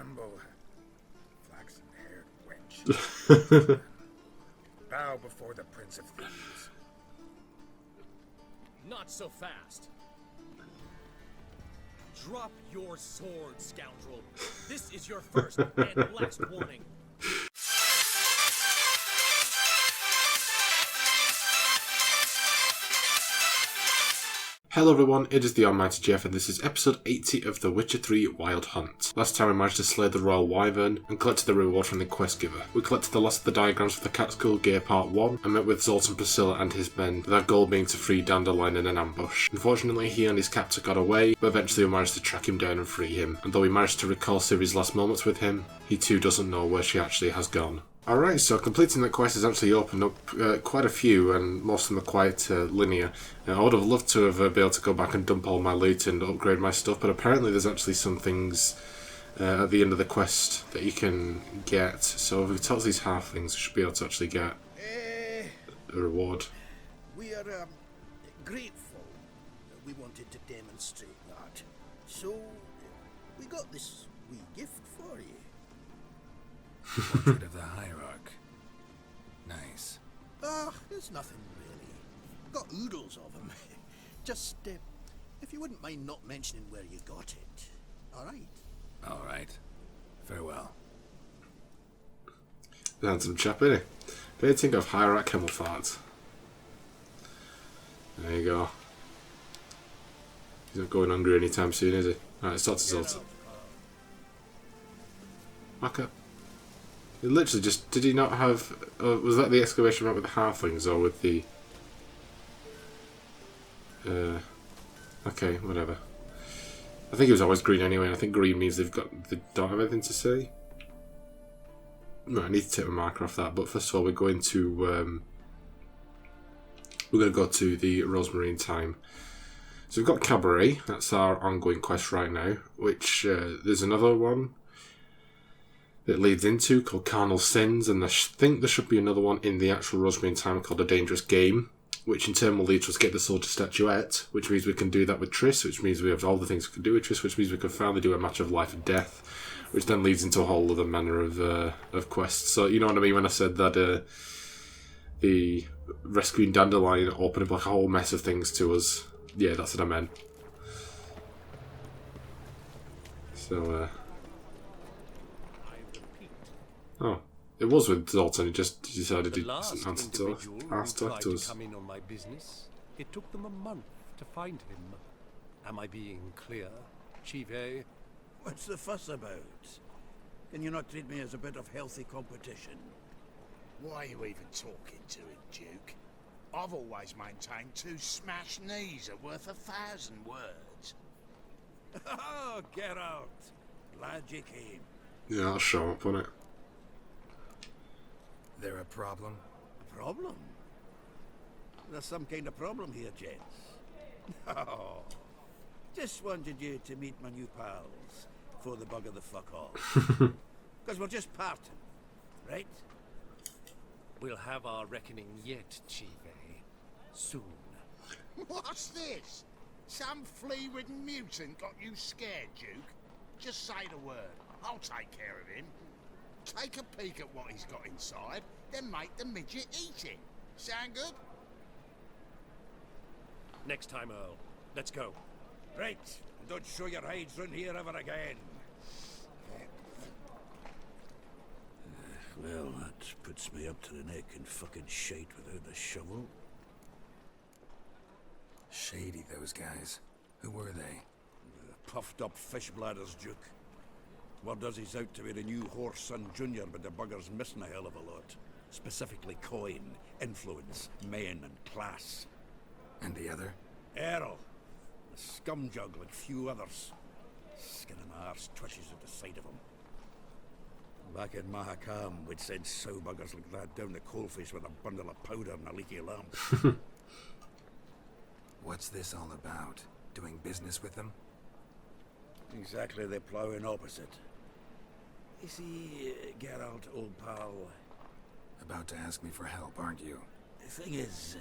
Tremble, flaxen-haired wench. Bow before the Prince of Thieves. Not so fast. Drop your sword, scoundrel. This is your first and last warning. Hello everyone, it is the Almighty Jeff and this is episode 80 of The Witcher 3 Wild Hunt. Last time we managed to slay the Royal Wyvern and collected the reward from the quest giver. We collected the last of the diagrams for the Catskill Gear Part 1 and met with Zoltan, Priscilla and his men, with our goal being to free Dandelion in an ambush. Unfortunately he and his captor got away, but eventually we managed to track him down and free him, and though we managed to recall Ciri's last moments with him, he too doesn't know where she actually has gone. Alright, so completing that quest has actually opened up quite a few, and most of them are quite linear. I would have loved to have been able to go back and dump all my loot and upgrade my stuff, but apparently there's actually some things at the end of the quest that you can get. So if we talk to these halflings, we should be able to actually get a reward. We are grateful that we wanted to demonstrate that. So we got this wee gift for you. Portrait of the Hierarch. Nice. There's nothing really. Got oodles of them. Just, if you wouldn't mind not mentioning where you got it. Alright? Alright. Farewell. Handsome chap, innit? Painting of Hierarch Hemmelfart. There you go. He's not going hungry anytime soon, is he? Alright, let's talk to Zoltan. Back up. He literally just... Did he not have... was that the excavation map with the halflings or with the... okay, whatever. I think it was always green anyway, and I think green means they don't have anything to say. No, I need to take my marker off that, but first of all we're going to... we're going to go to the Rosemary and Thyme. So we've got Cabaret, that's our ongoing quest right now, which there's another one that leads into called Carnal Sins, and I think there should be another one in the actual Rosemary and Thyme called A Dangerous Game, which in turn will lead to us get the Soldier Statuette, which means we can do that with Triss, which means we have all the things we can do with Triss, which means we can finally do a match of life and death, which then leads into a whole other manner of quests. So you know what I mean when I said that the rescuing Dandelion opened up like a whole mess of things to us. Yeah, that's what I meant. So oh, it was with Zoltan. He just decided he didn't answer to us. Come in on my business. It took them a month to find him. Am I being clear, Chive? What's the fuss about? Can you not treat me as a bit of healthy competition? Why are you even talking to him, Duke? I've always maintained 2 smashed knees are worth 1,000 words. Oh, get out. Glad you came. Yeah, I'll show up on it. There a problem? A problem? There's some kind of problem here, gents. Oh, just wanted you to meet my new pals before the bugger the fuck off. Because we're just parting, right? We'll have our reckoning yet, Chive. Soon. What's this? Some flea-ridden mutant got you scared, Duke? Just say the word. I'll take care of him. Take a peek at what he's got inside, then make the midget eat it. Sound good? Next time, Earl. Let's go. Right, and don't show your hides round here ever again. Well, that puts me up to the neck in fucking shite without a shovel. Shady, those guys. Who were they? Puffed up fish bladders, Duke. Word does he's out to be the new horse son junior, but the bugger's missing a hell of a lot. Specifically coin, influence, men and class. And the other? Earl. A scumjug like few others. Skin of my arse twitches at the sight of him. Back in Mahakam, we'd send sow buggers like that down the coalface with a bundle of powder and a leaky lamp. What's this all about? Doing business with them? Exactly the ploughing opposite. You see, Geralt, old pal... About to ask me for help, aren't you? The thing is,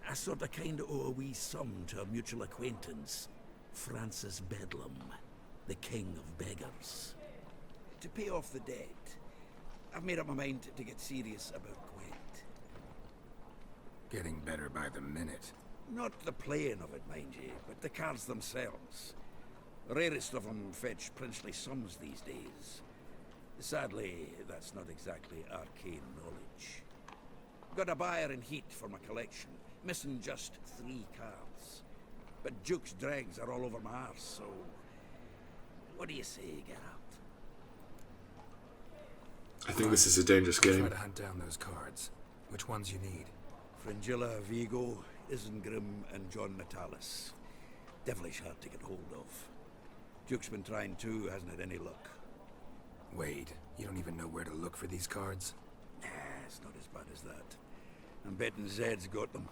I sort of kind of owe a wee sum to a mutual acquaintance. Francis Bedlam, the king of beggars. to pay off the debt, I've made up my mind to get serious about Gwent. Getting better by the minute. Not the playing of it, mind you, but the cards themselves. The rarest of them fetch princely sums these days. Sadly, that's not exactly arcane knowledge. Got a buyer in heat for my collection, missing just 3 cards. But Duke's dregs are all over my arse, so... What do you say, get out? I think this is a dangerous I'll game. try to hunt down those cards. Which ones you need? Fringilla, Vigo, Isengrim, and John Metalis. Devilish hard to get hold of. Duke's been trying too, hasn't had any luck. Wait, you don't even know where to look for these cards? Nah, it's not as bad as that. I'm betting Zed's got them.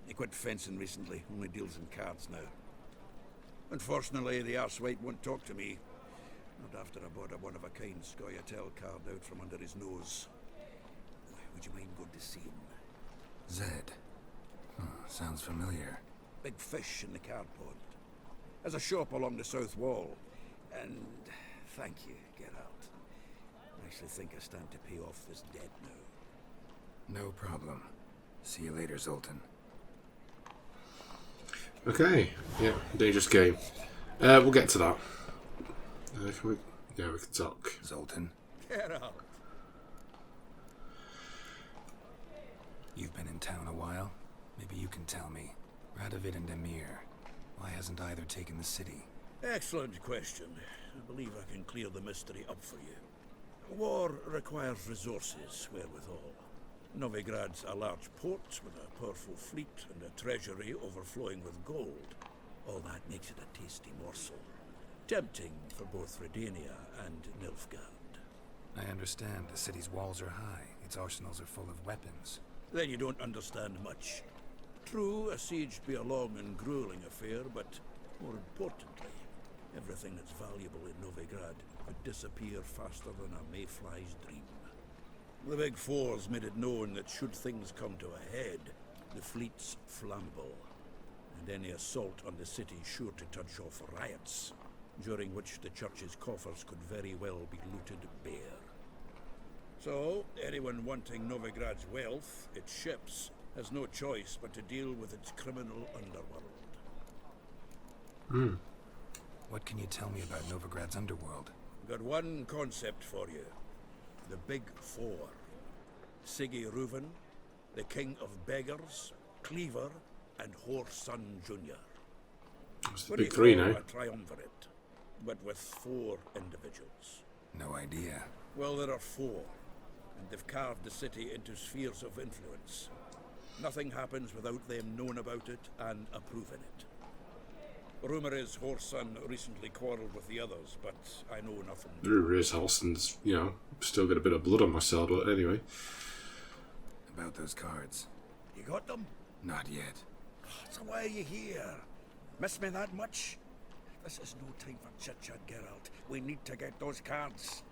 He quit fencing recently, only deals in cards now. Unfortunately, the arsewite won't talk to me. Not after I bought a one-of-a-kind Scoia'tael card out from under his nose. Would you mind going to see him? Zed. Sounds familiar. Big fish in the card pond. Has a shop along the south wall. And thank you, get out. I actually think I stand to pay off this debt now. No problem. See you later, Zoltan. Okay, yeah, dangerous game. We'll get to that. We can talk. Zoltan, Get out. you've been in town a while. Maybe you can tell me. Radovid and Emir. Why hasn't either taken the city? Excellent question. I believe I can clear the mystery up for you. War requires resources, wherewithal. Novigrad's a large port with a powerful fleet and a treasury overflowing with gold. All that makes it a tasty morsel. Tempting for both Redania and Nilfgaard. I understand the city's walls are high. Its arsenals are full of weapons. Then you don't understand much. True, a siege be a long and grueling affair, but more importantly, everything that's valuable in Novigrad could disappear faster than a mayfly's dream. The Big Four's made it known that should things come to a head, the fleet's flammable, and any assault on the city sure to touch off riots, during which the church's coffers could very well be looted bare. So, anyone wanting Novigrad's wealth, its ships, has no choice but to deal with its criminal underworld. What can you tell me about Novigrad's underworld? Got one concept for you. The Big Four. Siggy Reuven, the King of Beggars, Cleaver, and Whoreson Jr. It's the What do big you three call now. a triumvirate, but with 4 individuals? No idea. Well, there are 4, and they've carved the city into spheres of influence. Nothing happens without them knowing about it and approving it. Rumour is Whoreson recently quarrelled with the others, but I know nothing. The rumor is Halston's, still got a bit of blood on my cell, but anyway. About those cards. You got them? Not yet. So why are you here? Miss me that much? This is no time for chit-chat, Geralt. We need to get those cards.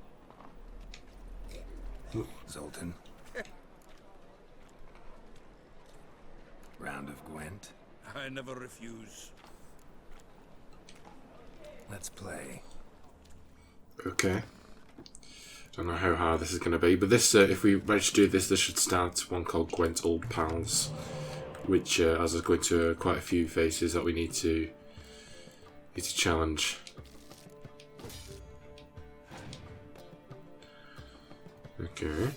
Zoltan. Round of Gwent. I never refuse. Let's play. Okay. Don't know how hard this is going to be, but this, if we manage to do this, this should start one called Gwent Old Pals, which has us going to quite a few faces that we need to challenge. Okay.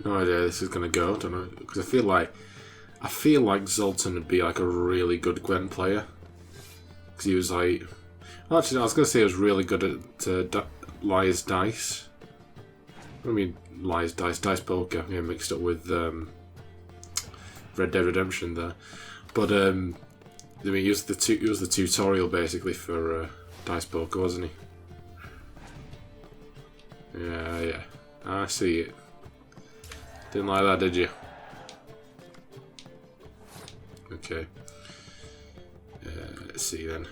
No idea how this is gonna go. Don't know, because I feel like Zoltan would be like a really good Gwent player, because he was like, well, actually, no, I was gonna say he was really good at Liar's Dice. I mean, Liar's Dice Poker. Yeah, mixed up with Red Dead Redemption there, but I mean, he was the tutorial basically for Dice Poker, wasn't he? Yeah, I see it. Didn't like that, did you? Okay. Let's see then.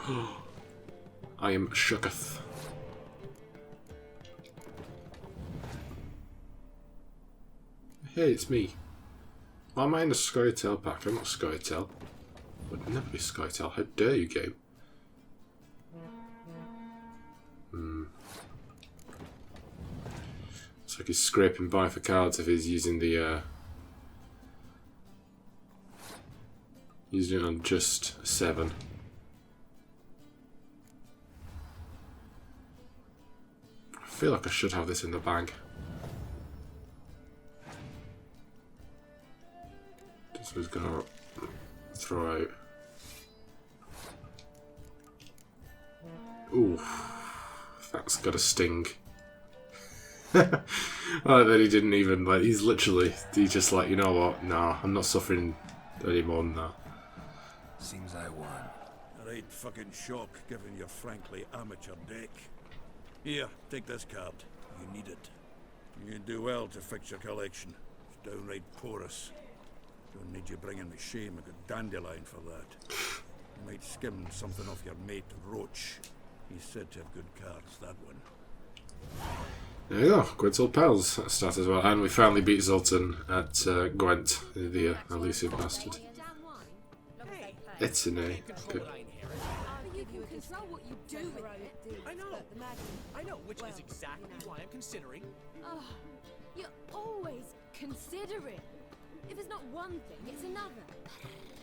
I am shooketh. Hey, it's me. Why am I in a Skytail pack? I'm not Skytail. Would never be Skytail. How dare you, game? It's like he's scraping by for cards if he's using the using it on just 7. I feel like I should have this in the bag. This was gonna throw out. Ooh, that's got a sting. Oh, that he didn't even like. He's just like, you know what? Nah, I'm not suffering anymore than that. Seems I won. A right fucking shock given your frankly amateur deck. Here, take this card. You need it. You do well to fix your collection. It's downright porous. Don't need you bringing me shame. I got Dandelion for that. You might skim something off your mate Roach. He's said to have good cards, that one. There you go, Gwent's old pals at start as well. And we finally beat Zoltan at Gwent, the elusive bastard. It's an A. Good. You can control what you do with it. I know, which is exactly why I'm considering. Oh, you're always considering. If it's not one thing, it's another.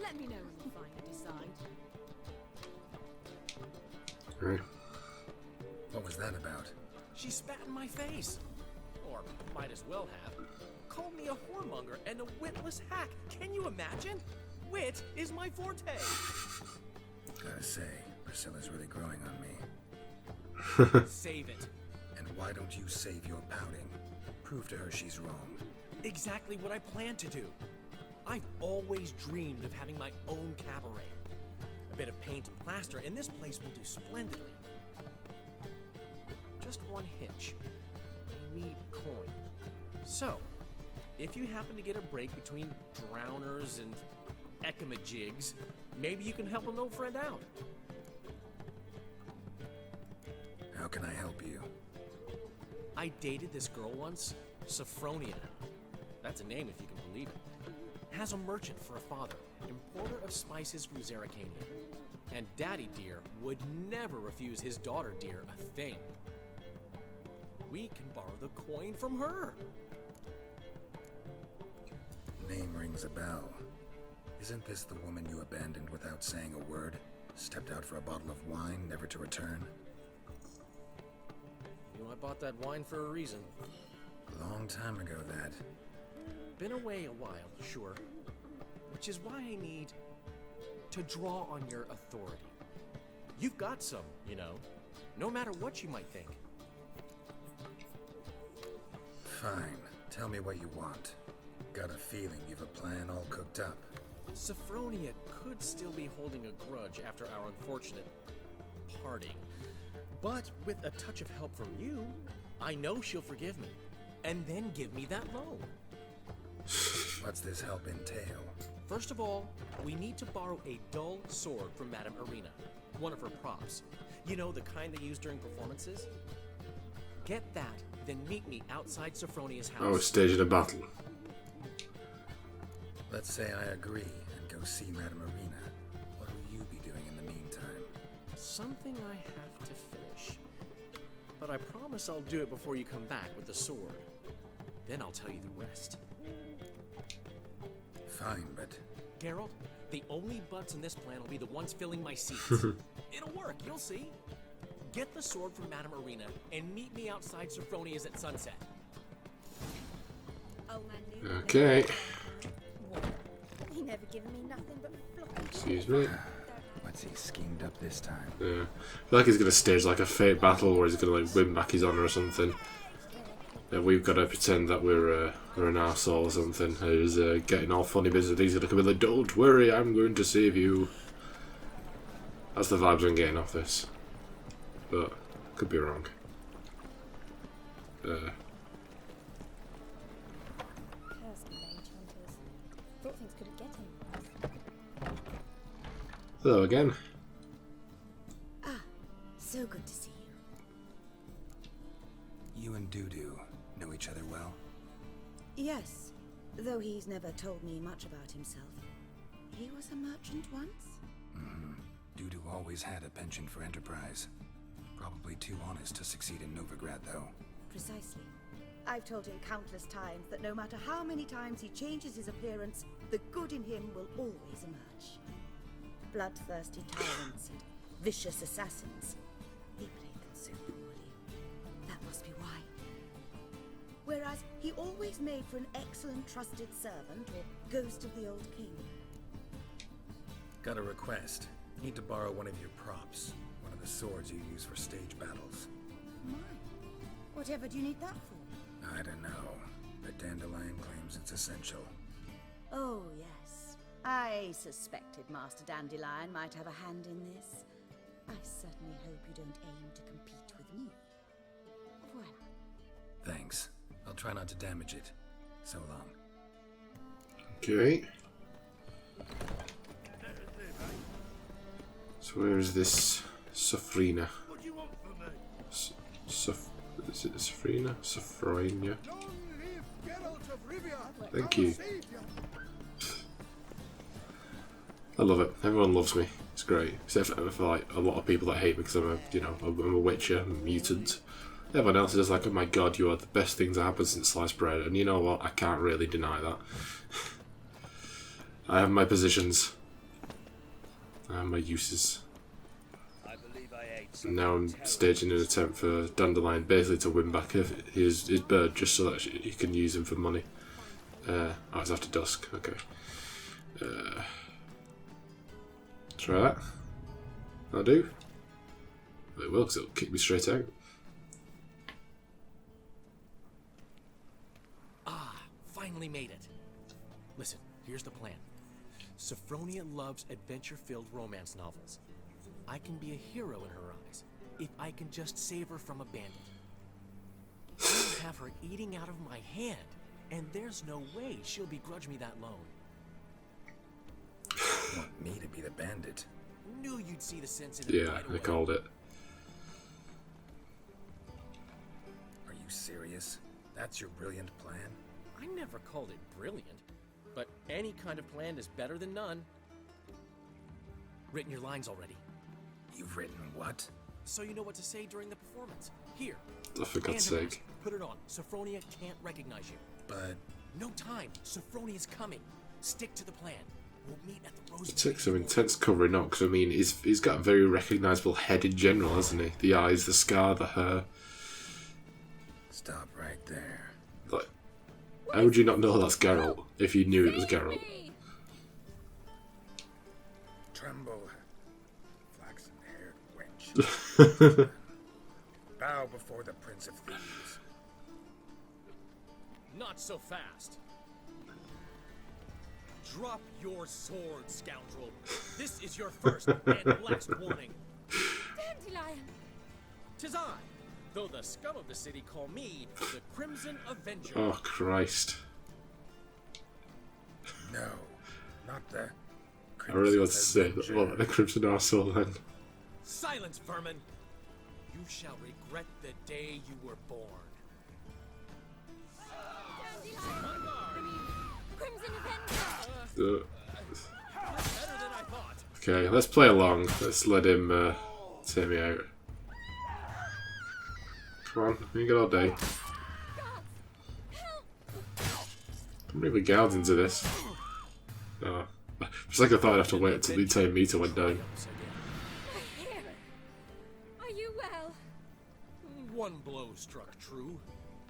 Let me know when you finally decide. Right. What was that about? She spat in my face. Or might as well have. Called me a whoremonger and a witless hack. Can you imagine? Wit is my forte. Gotta say, Priscilla's really growing on me. Save it. And why don't you save your pouting? Prove to her she's wrong. Exactly what I plan to do. I've always dreamed of having my own cabaret. A bit of paint and plaster, and this place will do splendidly. Just one hitch. I need coin. So, if you happen to get a break between drowners and ecamajigs, maybe you can help an old friend out. How can I help you? I dated this girl once, Sophronia. That's a name if you can believe it. Has a merchant for a father, importer of spices from Zerrikania. And Daddy Dear would never refuse his daughter Dear a thing. We can borrow the coin from her. Name rings a bell. Isn't this the woman you abandoned without saying a word? Stepped out for a bottle of wine, never to return? You know, I bought that wine for a reason. A long time ago, that. Been away a while, sure. Which is why I need to draw on your authority. You've got some, you know, no matter what you might think. Fine. Tell me what you want. Got a feeling you've a plan all cooked up. Sophronia could still be holding a grudge after our unfortunate parting. But with a touch of help from you, I know she'll forgive me. And then give me that loan. What's this help entail? First of all, we need to borrow a dull sword from Madame Arena. One of her props. You know, the kind they use during performances? Get that, then meet me outside Sophronia's house. Oh, staging a battle. Let's say I agree and go see Madame Arena. What will you be doing in the meantime? Something I have to finish. But I promise I'll do it before you come back with the sword. Then I'll tell you the rest. Fine, but... Geralt, the only butts in this plan will be the ones filling my seats. It'll work, you'll see. Get the sword from Madame Arena and meet me outside Sophronia's at sunset. Okay. He never given me nothing but floppy. Excuse me. What's he schemed up this time? Yeah. I feel like he's gonna stage like a fake battle where he's gonna like win back his honor or something. And we've got to pretend that we're an arsehole or something who's getting all funny business. He's gonna come in like, don't worry, I'm going to save you. That's the vibes I'm getting off this. But, could be wrong. Hello again. You and Dudu know each other well? Yes, though he's never told me much about himself. He was a merchant once? Dudu always had a penchant for enterprise. Probably too honest to succeed in Novigrad, though. Precisely. I've told him countless times that no matter how many times he changes his appearance, the good in him will always emerge. Bloodthirsty tyrants and vicious assassins. He played them so poorly. That must be why. Whereas he always made for an excellent trusted servant or ghost of the old king. Got a request. Need to borrow one of your props. One of the swords you use for stage battles. My, whatever do you need that for? I don't know, but Dandelion claims it's essential. Oh, yes. I suspected Master Dandelion might have a hand in this. I certainly hope you don't aim to compete with me. Voila. Thanks. I'll try not to damage it. So long. Okay. So where is this Safrina? What do you want from me? Is it Safrina? Safrina? Long live Geralt of Rivia. Thank our you. savior. I love it. Everyone loves me. It's great. Except for like a lot of people that hate me because I'm a witcher, I'm a mutant. Everyone else is just like, oh my god, you are the best thing to happen since sliced bread. And you know what? I can't really deny that. I have my positions. I have my uses. I believe I ate And now I'm staging an attempt for Dandelion basically to win back his bird just so that he can use him for money. Oh, it's after dusk. Okay. Try that. I'll do. It will, because it'll kick me straight out. Finally made it. Listen, here's the plan. Sophronia loves adventure-filled romance novels. I can be a hero in her eyes if I can just save her from a bandit. I'll have her eating out of my hand, and there's no way she'll begrudge me that loan. Want me to be the bandit? Knew you'd see the sense in it Yeah, right I away. called it. Are you serious? That's your brilliant plan? I never called it brilliant, but any kind of plan is better than none. Written your lines already, You've written what? so you know what to say during the performance. Here, Oh, for God's hand her sake. mask. Put it on. Sophronia can't recognize you. But No time. Sophronia's coming. Stick to the plan. We'll meet at the Rosemary. It took some intense covering up, because I mean, he's got a very recognisable head in general, hasn't he? The eyes, the scar, the hair. stop right there. Like, how would you not know that's Geralt if you knew it was Geralt? Tremble, flaxen-haired wench. Bow before the Prince of Thieves. Not so fast. Drop your sword, scoundrel. This is your first and last warning. Dandelion! 'Tis I, though the scum of the city call me the Crimson Avenger. Oh, Christ. No, not the I really want to say Crimson that, well, the Crimson Arsehole then. Silence, vermin! You shall regret the day you were born. Dandelion! Crimson Avenger! Uh, Better than I thought. okay, let's play along. Let's let him take me out. Come on, we got all day. Guards! Help! I'm really gouged into this. Oh. It's like I thought I'd have to wait until the entire meter went down. My hair! Are you well? One blow struck true.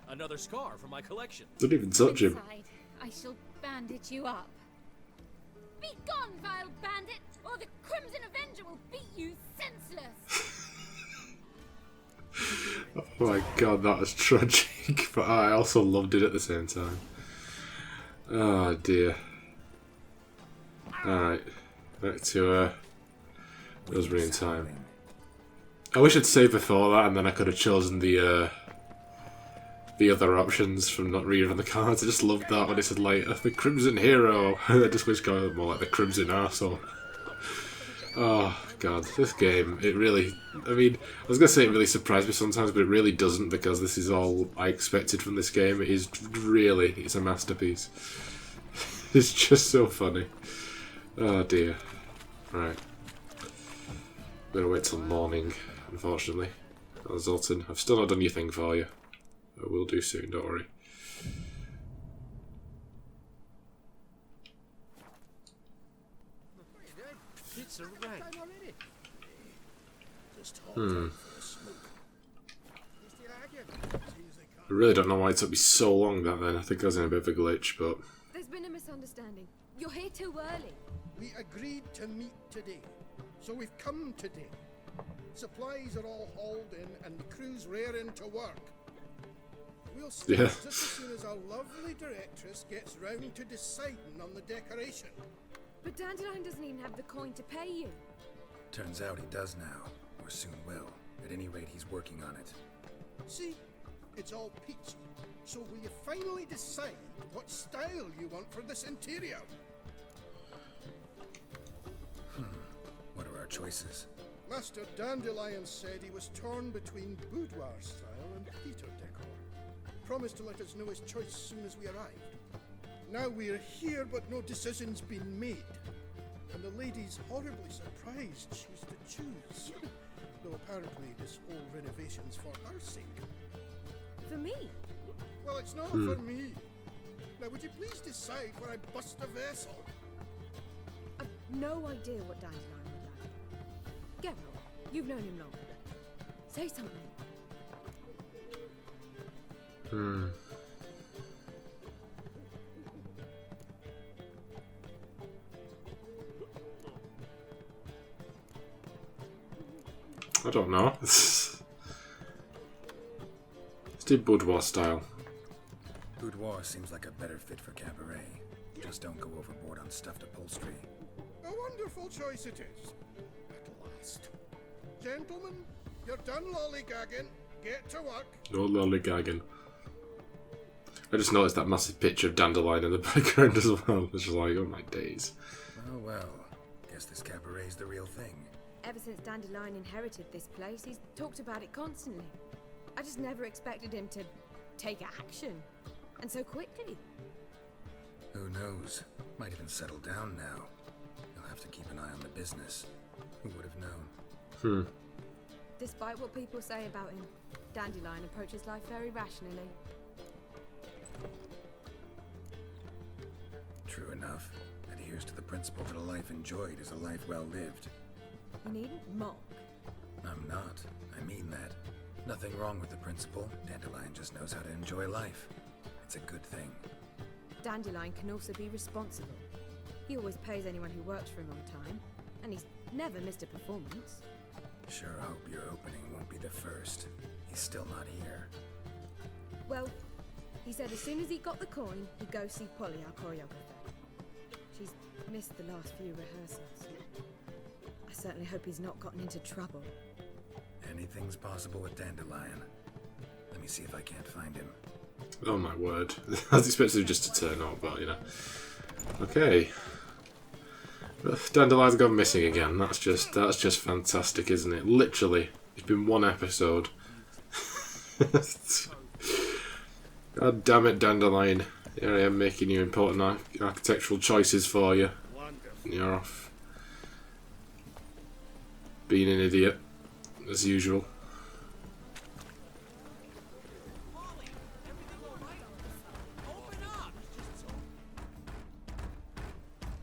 Another scar from my collection. Didn't even touch him. Inside, I shall bandage you up. Be gone, vile bandit, or the Crimson Avenger will beat you senseless! Oh my god, that was tragic, but I also loved it at the same time. Oh dear. Alright, back to Rosemary and Thyme. I wish I'd saved before that, and then I could have chosen the other options from not reading on the cards. I just loved that when it said like the Crimson Hero. I just wish going more like the Crimson Arsehole. Oh, God. This game, it really... I mean, I was going to say it really surprised me sometimes, but it really doesn't, because this is all I expected from this game. It is really... It's a masterpiece. It's just so funny. Oh, dear. Right. I'm going to wait till morning, unfortunately. Oh, Zoltan, I've still not done your thing for you. I will do soon, don't worry. It's a wreck. I really don't know why it took me so long that then. I think I was in a bit of a glitch, but... There's been a misunderstanding. You're here too early. We agreed to meet today, so we've come today. Supplies are all hauled in and the crew's raring to work. We'll start just as soon as our lovely directress gets round to deciding on the decoration. But Dandelion doesn't even have the coin to pay you. Turns out he does now, or soon will. At any rate, he's working on it. See, it's all peachy. So will you finally decide what style you want for this interior? What are our choices? Master Dandelion said he was torn between boudoir style and theatre decor. Promised to let us know his choice as soon as we arrived. Now we're here, but no decision's been made. And the lady's horribly surprised she's to choose. Though apparently this whole renovation's for her sake. For me? Well, it's not for me. Now, would you please decide where I bust a vessel? I've no idea what Dandelion would like. Get on. You've known him long. Say something. I don't know. Let's do boudoir style. Boudoir seems like a better fit for Cabaret. Just don't go overboard on stuffed upholstery. A wonderful choice it is. At last. Gentlemen, you're done lollygagging. Get to work. No lollygagging. I just noticed that massive picture of Dandelion in the background as well. It's just like, oh my days. Well. Guess this Cabaret's the real thing. Ever since Dandelion inherited this place, he's talked about it constantly. I just never expected him to take action. And so quickly. Who knows? Might even settle down now. You'll have to keep an eye on the business. Who would have known? Despite what people say about him, Dandelion approaches life very rationally. True enough. Adheres to the principle that a life enjoyed is a life well lived. You needn't mock. I'm not. I mean that. Nothing wrong with the principle. Dandelion just knows how to enjoy life. It's a good thing. Dandelion can also be responsible. He always pays anyone who works for him on time, and he's never missed a performance. Sure hope your opening won't be the first. He's still not here. Well, he said as soon as he got the coin, he'd go see Polly, our choreographer. She's missed the last few rehearsals. I certainly hope he's not gotten into trouble. Anything's possible with Dandelion. Let me see if I can't find him. Oh my word. I was expecting him just to turn up, but you know. Okay. Dandelion's gone missing again. That's just fantastic, isn't it? Literally. It's been one episode. God damn it, Dandelion. Here I am making you important architectural choices for you. And you're off. Being an idiot. As usual.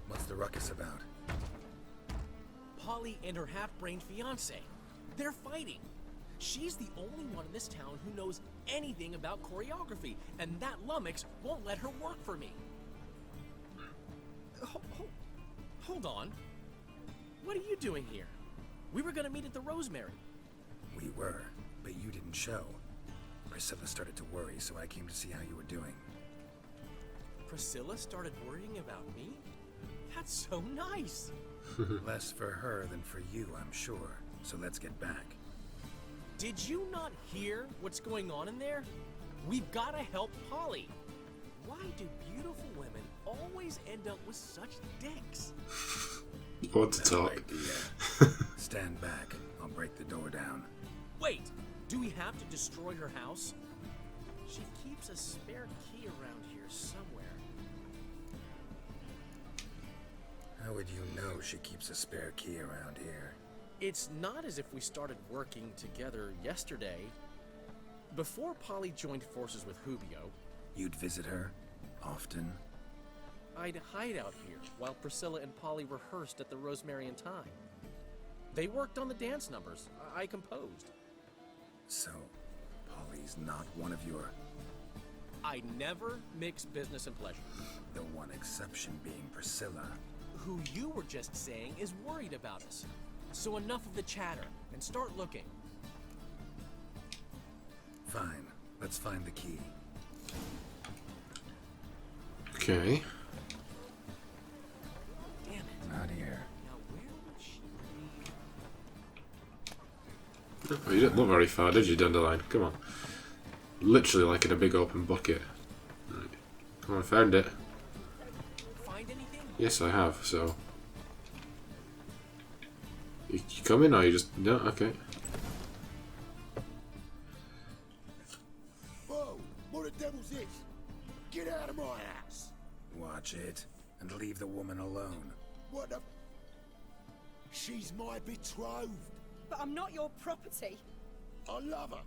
What's the ruckus about? Polly and her half-brained fiancé. They're fighting. She's the only one in this town who knows anything about choreography, and that lummox won't let her work for me. Hold on. What are you doing here? We were gonna meet at the Rosemary. We were, but you didn't show. Priscilla started to worry, so I came to see how you were doing. Priscilla started worrying about me? That's so nice. Less for her than for you, I'm sure. So let's get back. Did you not hear what's going on in there? We've got to help Polly. Why do beautiful women always end up with such dicks? You want to No talk? idea. Stand back. I'll break the door down. Wait! Do we have to destroy her house? She keeps a spare key around here somewhere. How would you know she keeps a spare key around here? It's not as if we started working together yesterday. Before Polly joined forces with Hubio, You'd visit her? Often? I'd hide out here while Priscilla and Polly rehearsed at the Rosemary and Thyme. They worked on the dance numbers. I composed. So, Polly's not one of your... I never mix business and pleasure. The one exception being Priscilla. Who you were just saying is worried about us. So enough of the chatter and start looking. Fine. Let's find the key. Okay. Damn it. Not here. Now where would she be? Oh, you didn't look very far, did you, Dandelion? Come on. Literally like in a big open bucket. Right. Come on, found it. Find anything? Yes, I have, so... You coming, or you just... No? Okay. Whoa! What the devil's this? Get out of my house! Watch it, and leave the woman alone. What the... She's my betrothed. But I'm not your property. I love her.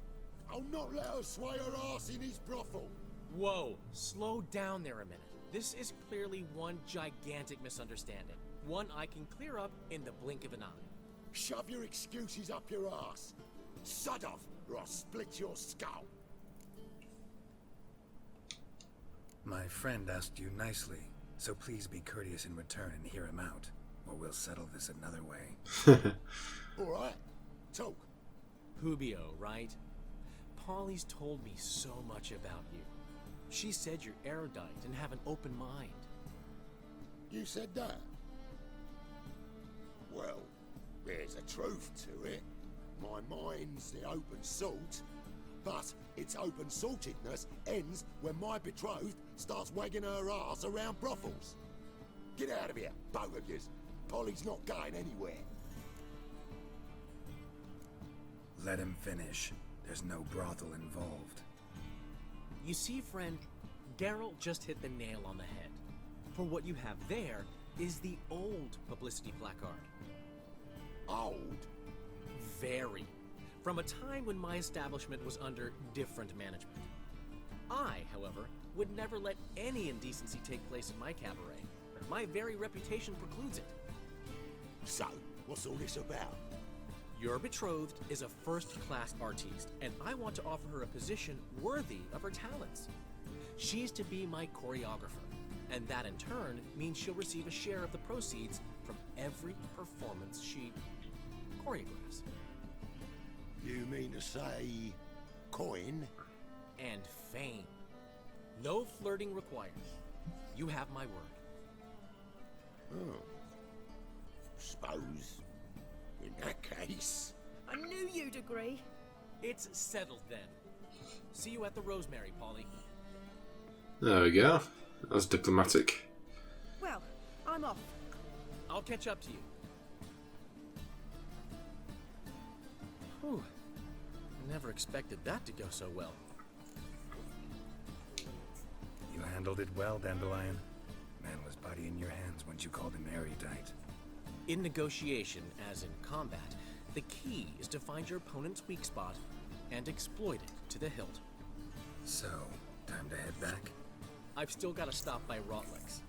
I'll not let her sway her ass in his brothel. Whoa, slow down there a minute. This is clearly one gigantic misunderstanding. One I can clear up in the blink of an eye. Shove your excuses up your ass. Sod off, or I'll split your skull. My friend asked you nicely, so please be courteous in return and hear him out, or we'll settle this another way. All right, talk. Hubio, right? Polly's told me so much about you. She said you're erudite and have an open mind. You said that? Well, there's a truth to it. My mind's the open salt, but its open saltedness ends when my betrothed starts wagging her ass around brothels. Get out of here, both of yous. Polly's not going anywhere. Let him finish. There's no brothel involved. You see, friend, Geralt just hit the nail on the head. For what you have there is the old publicity placard. Old? Very. From a time when my establishment was under different management. I, however, would never let any indecency take place in my cabaret. My very reputation precludes it. So, what's all this about? Your betrothed is a first-class artiste, and I want to offer her a position worthy of her talents. She's to be my choreographer, and that in turn means she'll receive a share of the proceeds from every performance she choreographs. You mean to say... coin? And fame. No flirting required. You have my word. Oh. Suppose... in that case... I knew you'd agree. It's settled then. See you at the Rosemary, Polly. There we go. That was diplomatic. Well, I'm off. I'll catch up to you. Whew. Never expected that to go so well. You handled it well, Dandelion. Man was body in your hands once you called him erudite. In negotiation, as in combat, the key is to find your opponent's weak spot and exploit it to the hilt. So, time to head back? I've still got to stop by Rotlick's.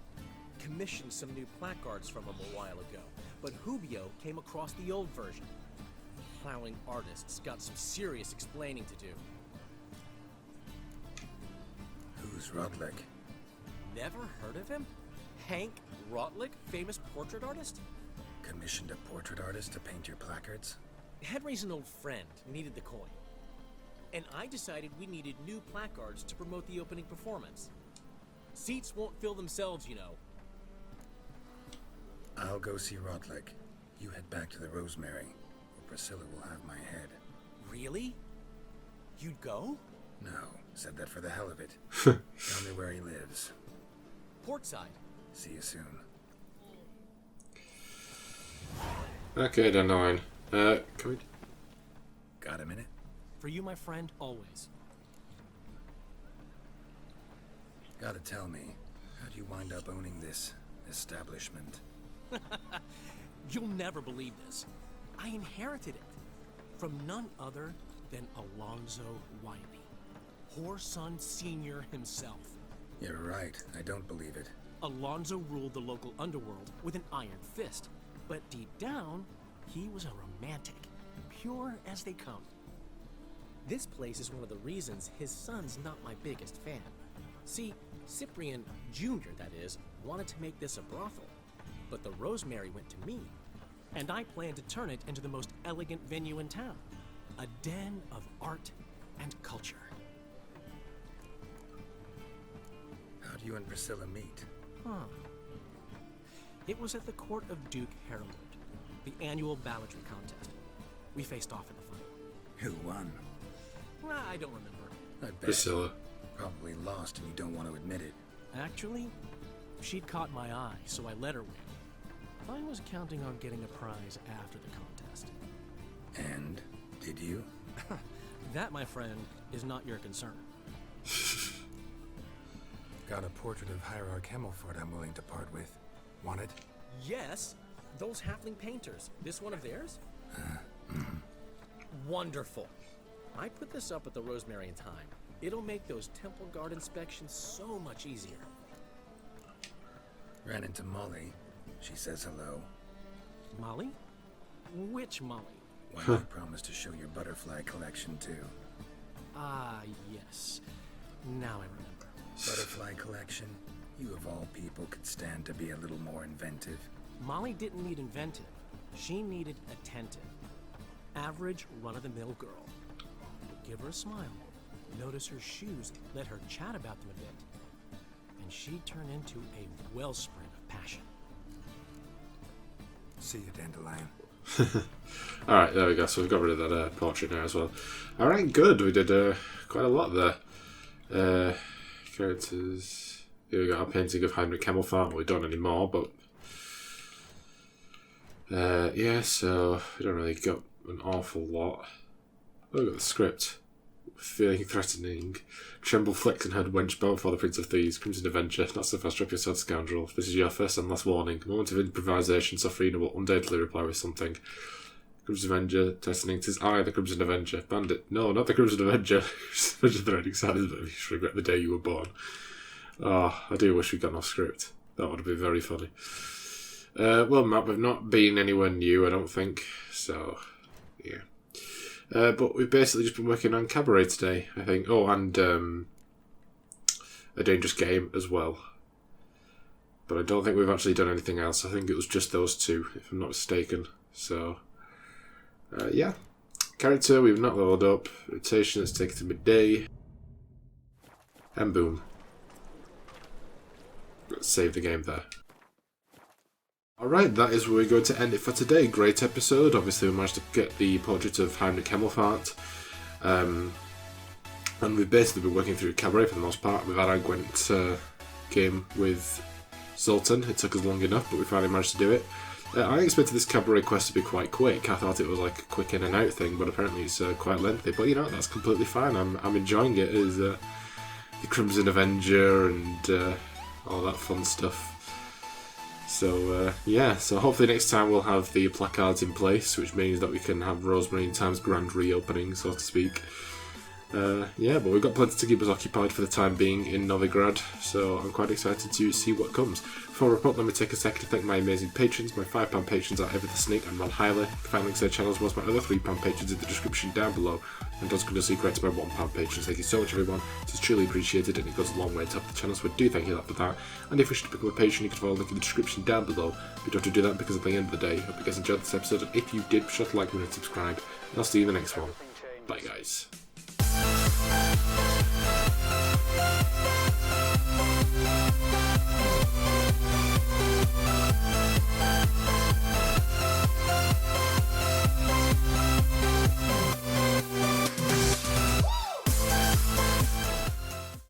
Commissioned some new placards from him a while ago, but Hubio came across the old version. Plowing artists got some serious explaining to do. Who's Rodlick? Never heard of him? Hank Rotlick, famous portrait artist? Commissioned a portrait artist to paint your placards? Henry's an old friend, needed the coin. And I decided we needed new placards to promote the opening performance. Seats won't fill themselves, you know. I'll go see Rodlick. You head back to the Rosemary, or Priscilla will have my head. Really? You'd go? No, said that for the hell of it. Tell me where he lives. Portside. See you soon. Okay, Dandelion. Can we... Got a minute? For you, my friend, always. Gotta tell me, how'd you wind up owning this establishment? You'll never believe this. I inherited it from none other than Alonzo Wiley, Whoreson Sr. himself. You're right, I don't believe it. Alonzo ruled the local underworld with an iron fist, but deep down, he was a romantic, pure as they come. This place is one of the reasons his son's not my biggest fan. See, Cyprian Jr., that is, wanted to make this a brothel, but the Rosemary went to me, and I planned to turn it into the most elegant venue in town, a den of art and culture. How'd you and Priscilla meet? It was at the court of Duke Harold, the annual balladry contest. We faced off in the final. Who won? I don't remember. I bet. Priscilla. Probably lost and you don't want to admit it. Actually, she'd caught my eye, so I let her win. I was counting on getting a prize after the contest. And? Did you? That, my friend, is not your concern. Got a portrait of Hierarch Hemmelfart I'm willing to part with. Want it? Yes, those halfling painters. This one of theirs? Wonderful. I put this up at the Rosemary and Thyme. It'll make those temple guard inspections so much easier. Ran into Molly. She says hello. Molly? Which Molly? Why you promised to show your butterfly collection too. Ah, yes. Now I remember. Butterfly collection? You of all people could stand to be a little more inventive. Molly didn't need inventive. She needed attentive. Average, run-of-the-mill girl. Give her a smile. Notice her shoes. Let her chat about them a bit. And she'd turn into a wellspring of passion. See you, Dandelion. Alright, there we go. So we've got rid of that portrait now as well. Alright, good. We did quite a lot there. Characters. Here we got our painting of Heinrich Hemmelfart. We don't anymore, but yeah, so we don't really got an awful lot. Look at the script. Feeling threatening. Tremble, flex, and head wench bow before the Prince of Thieves. Crimson Avenger. Not so fast, drop your sword, scoundrel. This is your first and last warning. Moment of improvisation. Sophrina will undoubtedly reply with something. Crimson Avenger. Threatening. 'Tis I, the Crimson Avenger. Bandit. No, not the Crimson Avenger. Such a threatening silence, but you should regret the day you were born. Oh, I do wish we'd got off script. That would have been very funny. Well, Matt, we've not been anywhere new, I don't think. So, yeah. But we've basically just been working on Cabaret today, I think. Oh, and A Dangerous Game as well. But I don't think we've actually done anything else. I think it was just those two, if I'm not mistaken. So, yeah. Character, we've not leveled up. Rotation, let's take it to midday. And boom. Let's save the game there. Alright, that is where we're going to end it for today. Great episode. Obviously we managed to get the portrait of Heinrich Hemmelfart. And we've basically been working through Cabaret for the most part. We've had our Gwent game with Zoltan. It took us long enough, but we finally managed to do it. I expected this Cabaret quest to be quite quick. I thought it was like a quick in and out thing, but apparently it's quite lengthy. But you know, that's completely fine. I'm enjoying it as the Crimson Avenger and all that fun stuff. So, yeah, so hopefully next time we'll have the placards in place, which means that we can have Rosemary and Thyme's grand reopening, so to speak. Yeah, but we've got plenty to keep us occupied for the time being in Novigrad, so I'm quite excited to see what comes. Before I report, let me take a second to thank my amazing patrons. My £5 patrons are Ever the Snake and Ron Hyler. You can find links to their channels, as well as my other £3 patrons in the description down below. And don't forget to secret to my £1 patrons. Thank you so much, everyone. It is truly appreciated, and it goes a long way to help the channel, so I do thank you for that. And if you wish to become a patron, you can follow the link in the description down below. But you don't have to do that because at the end of the day, I hope you guys enjoyed this episode, and if you did, be sure to like, and subscribe. And I'll see you in the next one. Bye, guys.